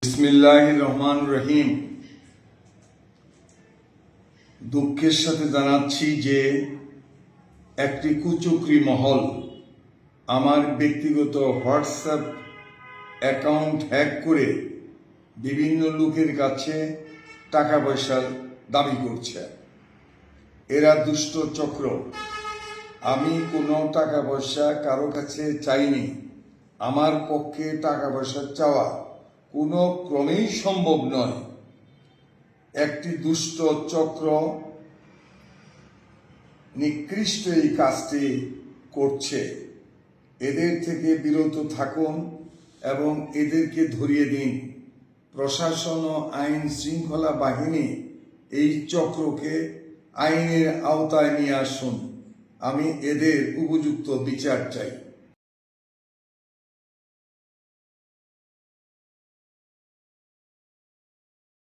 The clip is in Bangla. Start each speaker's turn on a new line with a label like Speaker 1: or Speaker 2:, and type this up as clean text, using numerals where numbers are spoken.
Speaker 1: বিসমিল্লাহির রহমানির রহিম। দুঃখের সাথে জানাচ্ছি যে একটি কুচক্রী মহল আমার ব্যক্তিগত হোয়াটসঅ্যাপ অ্যাকাউন্ট হ্যাক করে বিভিন্ন লোকের কাছে টাকা পয়সা দাবি করছে। এরা দুষ্ট চক্র। আমি কোনো টাকা পয়সা কারো কাছে চাইনি। আমার পক্ষে টাকা পয়সা চাওয়া কোনো ক্রমেই সম্ভব নয়। একটি দুষ্ট চক্র নিকৃষ্ট এই কাজটি করছে। এদের থেকে বিরত থাকুন এবং এদেরকে ধরিয়ে দিন। প্রশাসন ও আইন শৃঙ্খলা বাহিনী এই চক্রকে আইনের আওতায় নিয়ে আসুন। আমি এদের উপযুক্ত বিচার চাই।